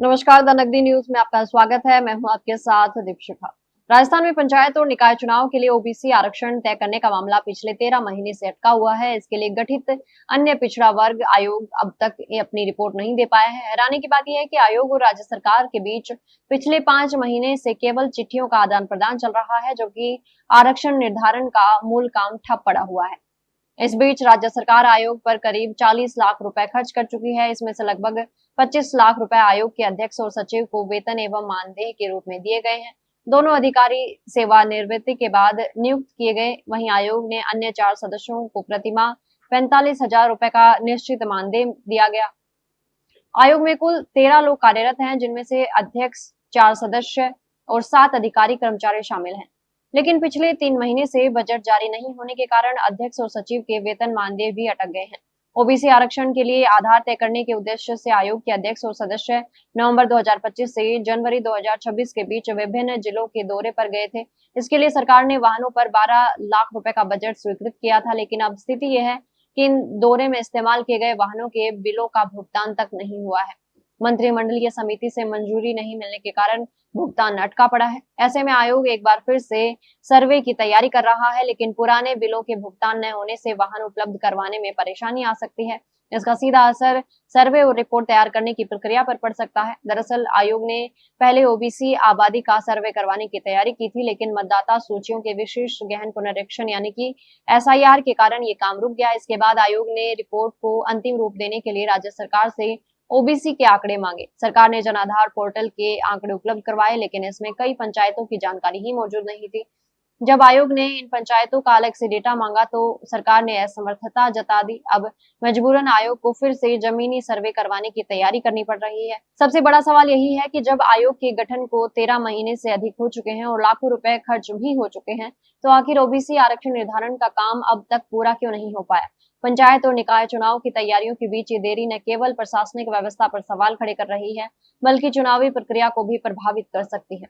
नमस्कार, द नगदी न्यूज में आपका स्वागत है। मैं हूं आपके साथ दीपशिखा। राजस्थान में पंचायत और निकाय चुनाव के लिए ओबीसी आरक्षण तय करने का मामला पिछले 13 महीने से अटका हुआ है। इसके लिए गठित अन्य पिछड़ा वर्ग आयोग अब तक अपनी रिपोर्ट नहीं दे पाया है। हैरानी की बात यह है कि आयोग और राज्य सरकार के बीच पिछले 5 महीने से केवल चिट्ठियों का आदान प्रदान चल रहा है, जबकि आरक्षण निर्धारण का मूल काम ठप पड़ा हुआ है। इस बीच राज्य सरकार आयोग पर करीब 40 लाख रुपए खर्च कर चुकी है। इसमें से लगभग 25 लाख रुपए आयोग के अध्यक्ष और सचिव को वेतन एवं मानदेय के रूप में दिए गए हैं। दोनों अधिकारी सेवानिवृत्ति के बाद नियुक्त किए गए। वहीं आयोग ने अन्य 4 सदस्यों को प्रतिमाह 45,000 रुपए का निश्चित मानदेय दिया गया। आयोग में कुल 13 लोग कार्यरत हैं, जिनमें से अध्यक्ष, 4 सदस्य और 7 अधिकारी कर्मचारी शामिल हैं। लेकिन पिछले 3 महीने से बजट जारी नहीं होने के कारण अध्यक्ष और सचिव के वेतन मानदेय भी अटक गए हैं। ओबीसी आरक्षण के लिए आधार तय करने के उद्देश्य से आयोग के अध्यक्ष और सदस्य नवंबर 2025 से जनवरी 2026 के बीच विभिन्न जिलों के दौरे पर गए थे। इसके लिए सरकार ने वाहनों पर 12 लाख रुपए का बजट स्वीकृत किया था, लेकिन अब स्थिति यह है कि इन दौरे में इस्तेमाल किए गए वाहनों के बिलों का भुगतान तक नहीं हुआ है। मंत्रिमंडलीय समिति से मंजूरी नहीं मिलने के कारण भुगतान अटका पड़ा है। ऐसे में आयोग एक बार फिर से सर्वे की तैयारी कर रहा है, लेकिन पुराने बिलों के भुगतान न होने से वाहन उपलब्ध करवाने में परेशानी आ सकती है। इसका सीधा असर सर्वे और रिपोर्ट तैयार करने की प्रक्रिया पर पड़ सकता है। दरअसल आयोग ने पहले ओबीसी आबादी का सर्वे करवाने की तैयारी की थी, लेकिन मतदाता सूचियों के विशेष गहन पुनरीक्षण यानी कि एसआईआर के कारण ये काम रुक गया। इसके बाद आयोग ने रिपोर्ट को अंतिम रूप देने के लिए राज्य सरकार से ओबीसी के आंकड़े मांगे। सरकार ने जन आधार पोर्टल के आंकड़े उपलब्ध करवाए, लेकिन इसमें कई पंचायतों की जानकारी ही मौजूद नहीं थी। जब आयोग ने इन पंचायतों का अलग से डेटा मांगा तो सरकार ने असमर्थता जता दी। अब मजबूरन आयोग को फिर से जमीनी सर्वे करवाने की तैयारी करनी पड़ रही है। सबसे बड़ा सवाल यही है कि जब आयोग के गठन को 13 महीने से अधिक हो चुके हैं और लाखों रुपए खर्च भी हो चुके हैं, तो आखिर ओबीसी आरक्षण निर्धारण का काम अब तक पूरा क्यों नहीं हो पाया। पंचायत और निकाय चुनाव की तैयारियों के बीच ये देरी न केवल प्रशासनिक व्यवस्था पर सवाल खड़े कर रही है, बल्कि चुनावी प्रक्रिया को भी प्रभावित कर सकती है।